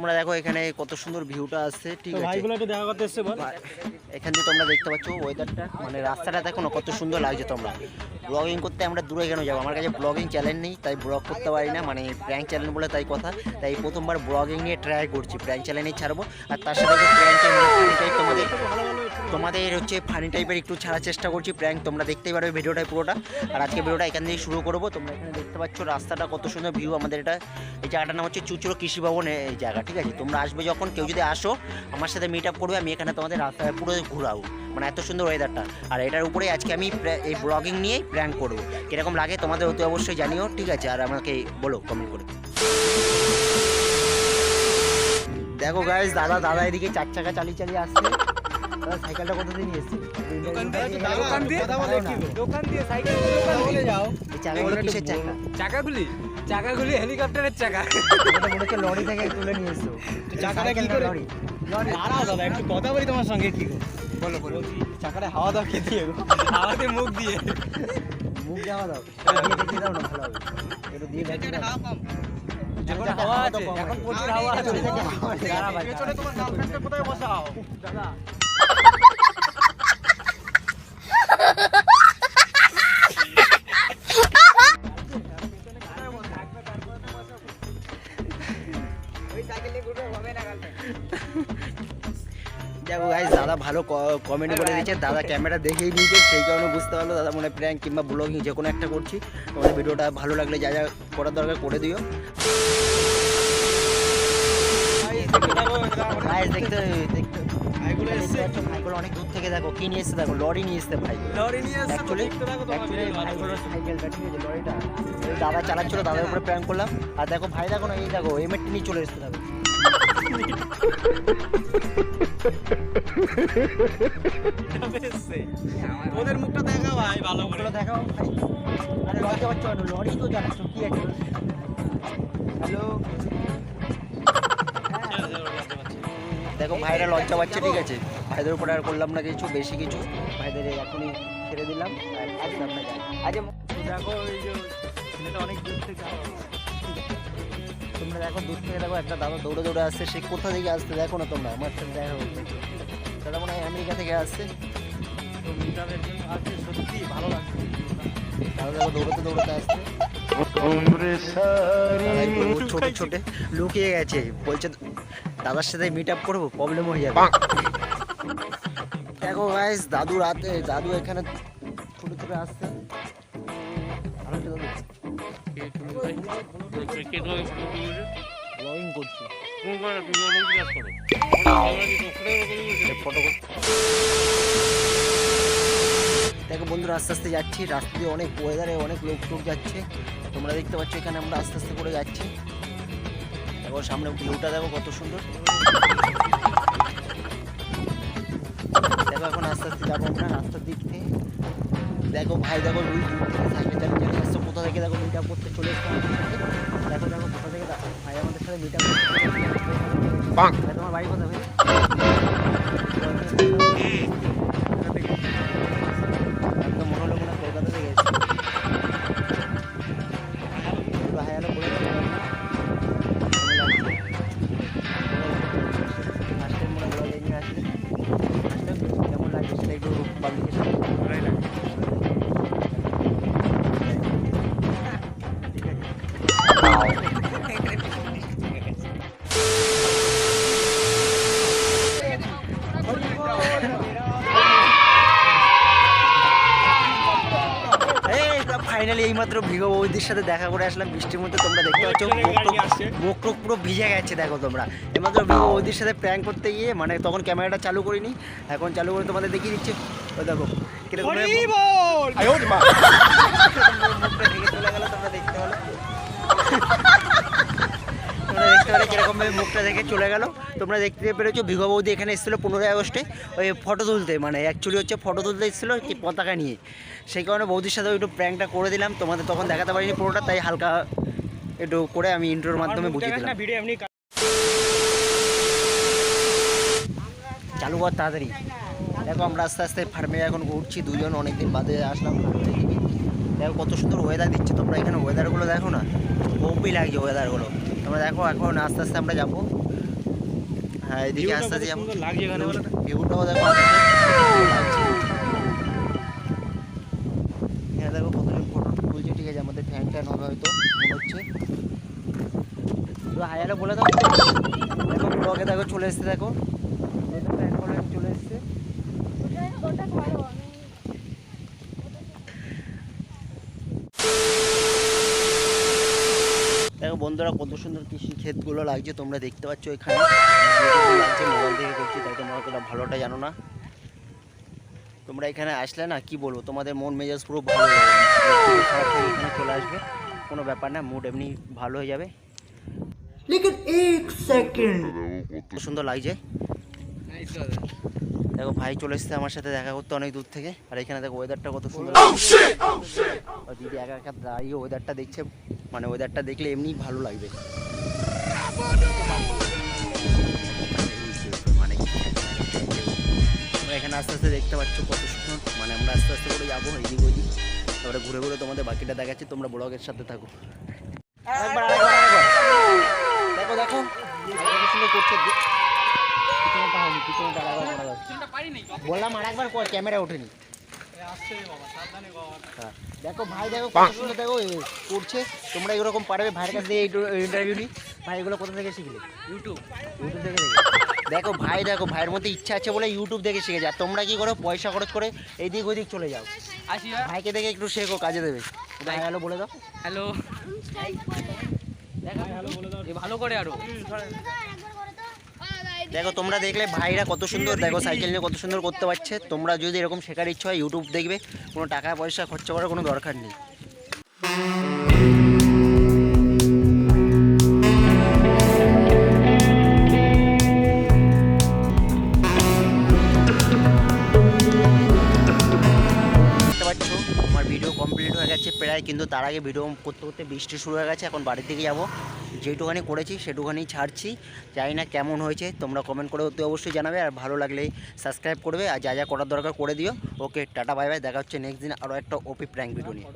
তোমরা দেখো এখানে কত সুন্দর ভিউটা আসছে, ঠিক আছে ভাইগুলো একটু দেখা করতে এসছে বল। এখান দিয়ে তোমরা দেখতে পাচ্ছ ওয়েদারটা, মানে রাস্তাটা দেখো না কত সুন্দর লাগছে। তোমরা ব্লগিং করতে আমরা দূরে কেন যাবো, আমার কাছে ব্লগিং চ্যানেল নেই তাই ব্লগ করতে পারি না, মানে প্র্যাঙ্ক চ্যানেল বলে তাই কথা। তাই প্রথমবার ব্লগিং নিয়ে ট্রাই করছি, প্র্যাঙ্ক চ্যানেলই ছাড়বো। আর তার সাথে প্র্যাঙ্ক তোমাদের হচ্ছে ফানি টাইপের একটু ছাড়ার চেষ্টা করছি প্র্যাঙ্ক, তোমরা দেখতেই পারবে ভিডিওটাই পুরোটা। আর আজকে ভিডিওটা এখান থেকে শুরু করবো। তোমরা এখানে দেখতে পাচ্ছ রাস্তাটা কত সুন্দর ভিউ আমাদের। এটা এই জায়গাটার নাম হচ্ছে চুচুড়ো কৃষি ভবন এই জায়গা, ঠিক আছে। তোমরা আসবে যখন, কেউ যদি আসো আমার সাথে মিট আপ করবে, আমি এখানে তোমাদের রাস্তায় পুরো ঘুরাবো, মানে এত সুন্দর ওয়েদারটা। আর এটার উপরেই আজকে আমি এই ব্লগিং নিয়েই প্র্যাঙ্ক করবো। কীরকম লাগে তোমাদের অতি অবশ্যই জানিও, ঠিক আছে। আর আমাকে বলো কমেন্ট করে। দেখো গাইস, দাদা এদিকে 4 চাকা চালিয়ে আসছে। দাদা সাইকেলটা কোথা দিয়ে নিয়ে এসেছে? দোকান দিয়ে সাইকেল বলে যাও। এই চাকাগুলো কিসের চাকা? চাকাগুলি হেলিকপ্টারের চাকা। এটা মনে হচ্ছে লরি থেকে তুলে নিয়ে এসেছো। চাকাটা কি করে? লরি দাঁড়াও দাদা, একটু কথা বলি তোমার সঙ্গে। কি গো? বলো। চাকাটা হাওয়া দাও, কে দিয়ে গো? হাওয়াতে মুখ দিয়ে হাওয়া দাও, দিয়ে দেখে দাও না, ভালো হবে। একটু দিয়ে দেখে দাও। এখন হাওয়া আছে, এখন প্রচুর হাওয়া আছে। দাঁড়া ভাই, পেছনে তোমার গার্লফ্রেন্ডকে কোথায় বসাও দাদা? দেখো গাইস, দাদা ভালো কমেন্ট করে দিয়েছে। দাদা ক্যামেরা দেখেই নিয়েছে, সেই কারণে বুঝতে পারলো দাদা মনে প্র্যাঙ্ক কিংবা ব্লগিং যে কোনো একটা করছি। তোমাদের ভিডিওটা ভালো লাগলে যা যা করার দরকার করে দিও। দেখতে ভাইগুলো অনেক দূর থেকে দেখো কি নিয়ে এসছে, দেখো লরি নিয়ে এসছে ভাই। অ্যাকচুয়ালি ভাইগুলোর সাইকেলটা, ঠিক আছে, লরিটা দাদা চালাচ্ছিল, দাদার উপরে প্র্যাঙ্ক করলাম। আর দেখো ভাই দেখো না, এই দেখো এমএটি নিয়ে চলে এসছে। দেখো ওদের মুখটা দেখা ভাই, ভালো করে দেখাও ভাই। আরে লজ্জা পাচ্ছ কেন? লরি তো চালাচ্ছ, কি আছে? হ্যালো, দেখো ভাইরা লজ্জা পাচ্ছে, ঠিক আছে। ভাইদের উপরে আর করলাম না কিছু বেশি কিছু, ভাইদের এখনই ছেড়ে দিলাম। আর আমরা যাই। আরে দেখো, এই যে ছেলেটা অনেক দূর থেকে তোমরা দেখো দূর থেকে দেখো একটা দাদা দৌড়ে আসছে। সে কোথা থেকে আসছে দেখো না তোমরা, আমার সাথে দেখা করতে। দাদা মনে হয় আমেরিকা থেকে আসছে। তো মিটারের জন্য আসছে, সত্যি ভালো লাগছে। দাদা দেখো দৌড়াতে আসছে, ছোটে লুকিয়ে গেছে, বলছে দাদার সাথে মিট আপ করবো, প্রবলেম হয়ে যাবে। দেখো গাইস, দাদু এখানে ছোটে আসছে। ব্লগিং করছি, দেখো বন্ধুরা আস্তে আস্তে যাচ্ছি। রাস্তা দিয়ে অনেক ওয়েদারে অনেক লোক যাচ্ছে, তোমরা দেখতে পাচ্ছ। এখানে আমরা আস্তে আস্তে করে যাচ্ছি। দেখো সামনে ভিউটা দেখো কত সুন্দর। দেখো এখন আস্তে আস্তে যাবো আমরা রাস্তার দিক থেকে। দেখো ভাই দেখো ওই দূর থেকে সাইকেল চালিয়ে আসছে কোথা থেকে, দেখো মিট আপ করতে চলে এসছে আমাদের সাথে। দেখো কোথা থেকে ভাই আমাদের সাথে মিট আপ করতে চলে এসছে। তোমার বাড়ি কোথায় ভাই? একদম মনে হলো মনে কলকাতা থেকে এসেছে। ভাই হ্যালো বলে দাও। ফার্স্ট টাইম মনে ব্লগে নিয়ে আসলে ফার্স্ট টাইম কেমন লাগছে সেটা একটু পাবলিকের সামনে ভালোই লাগে। ফাইনালি এইমাত্র ভিগো বৌদির সাথে দেখা করে আসলাম বৃষ্টির মধ্যে। তোমরা দেখতে পাচ্ছ মুখ টুক পুরো ভিজে গেছে। দেখো তোমরা এইমাত্র ভিগো বৌদির সাথে প্র্যাঙ্ক করতে গিয়ে, মানে তখন ক্যামেরাটা চালু করিনি, এখন চালু করে তোমাদের দেখিয়ে দিচ্ছি। ওই দেখো কিরকম মুখটা ঢেকে চলে গেল। তোমরা দেখতে পেলে কিরকম ভাবে মুখটা দেখে চলে গেল। তোমরা দেখতে পেরেছো ভিগো বৌদি এখানে এসেছিলো 15ই আগস্টে ওই ফটো তুলতে, মানে অ্যাকচুয়ালি হচ্ছে ফটো তুলতে এসেছিলো কি পতাকা নিয়ে। সেই কারণে বৌদির সাথে একটু প্র্যাঙ্কটা করে দিলাম, তোমাদের তখন দেখাতে পারিনি পুরোটা, তাই হালকা একটু করে আমি ইন্ট্রোর মাধ্যমে বুঝিয়ে দিলাম। চালু কর তাড়াতাড়ি। দেখো আমরা আস্তে আস্তে ফার্মে এখন ঘুরছি দুজন, অনেকদিন বাদে আসলাম। দেখো কত সুন্দর ওয়েদার দিচ্ছে, তোমরা এখানে ওয়েদারগুলো দেখো না, খুবই লাগছে ওয়েদারগুলো। তোমরা দেখো এখন আস্তে আস্তে আমরা যাবো হ্যাঁ এদিকে আস্তে আস্তে যাবো। সুন্দর লাগছে এখানে বলো তো। ভিউটাও দেখো হ্যাঁ দেখো কতজন ফটো তুলছে, ঠিক আছে আমাদের ফ্যান ট্যান হবে হয়তো মনে হচ্ছে। তো হায়ারে বলে দাও। দেখো ব্লগে দেখো চলে এসছে, দেখো ফ্যান ফলোয়িং চলে এসছে। দেখো বন্ধুরা কত সুন্দর কৃষি ক্ষেতগুলো লাগছে, তোমরা দেখতে পাচ্ছ এখানে লাগছে, মোবাইল থেকে করছি তাই তোমরা অতটা ভালোটা জানো না। তোমরা এখানে আসলে না কি বলবো, তোমাদের মন মেজাজ পুরো ভালো হয়ে যাবে, খারাপ থেকে এখানে চলে আসবে, কোনো ব্যাপার না, মুড এমনি ভালো হয়ে যাবে। লেকিন এক সেকেন্ড কত সুন্দর লাগছে। দেখো ভাই চলে এসছে আমার সাথে দেখা করতে অনেক দূর থেকে, আর এখানে দেখো ওয়েদারটা কত সুন্দর আর দিদি একা একা দাঁড়িয়ে ওয়েদারটা দেখছে, মানে ওয়েদারটা দেখলে এমনি ভালো লাগবে। মানে আমরা এখানে আস্তে আস্তে দেখতে পাচ্ছ কত সুন্দর, মানে আমরা আস্তে আস্তে করে যাবো এদিক ওইদিক, তারপরে ঘুরে ঘুরে তোমাদের বাকিটা দেখাচ্ছি, তোমরা ব্লগের সাথে থাকো। আরেকবার দেখো দেখো কত সুন্দর করছে, পিছনটা হয়নি, পিছনটা আরেকবার করা যাচ্ছে, বললাম আরেকবার কর, ক্যামেরা ওঠেনি। হ্যাঁ দেখো ভাই দেখো কত সুন্দর দেখো করছে, তোমরা এরকম পারবে ভাইয়ের কাছ থেকে ইন্টারভিউ নিই। ভাই এগুলো কোথা থেকে শিখলে? ইউটিউব থেকে দেখো ভাই, দেখো ভাইয়ের মধ্যে ইচ্ছা আছে বলে ইউটিউব দেখে শিখেছে, আর তোমরা কি করো পয়সা খরচ করে এইদিক ওইদিক চলে যাও। ভাইকে দেখে একটু শেখো, কাজে দেবে। ভাই হ্যালো বলে দাও। হ্যালো ভালো করে আরো। দেখো তোমরা দেখলে ভাইরা কত সুন্দর, দেখো সাইকেল নিয়ে কত সুন্দর করতে পারছে। তোমরা যদি এরকম শেখার ইচ্ছা হয় ইউটিউব দেখবে, কোনো টাকা পয়সা খরচা করার কোনো দরকার নেই। দেখতে পাচ্ছ আমার ভিডিও কমপ্লিট হয়ে গেছে প্রায়, কিন্তু তার আগে ভিডিও করতে করতে বৃষ্টি শুরু হয়ে গেছে, এখন বাড়ির দিকে যাবো। যেটুখানি করেছি সেটুখানি ছাড়ছি, জানি না কেমন হয়েছে, তোমরা কমেন্ট করে অতি অবশ্যই জানাবে, আর ভালো লাগলে সাবস্ক্রাইব করবে, আর যা যা করার দরকার করে দিও। ওকে টাটা বাই বাই, দেখা হচ্ছে নেক্সট দিন আরও একটা ওপি প্র্যাঙ্ক ভিডিও নিয়ে।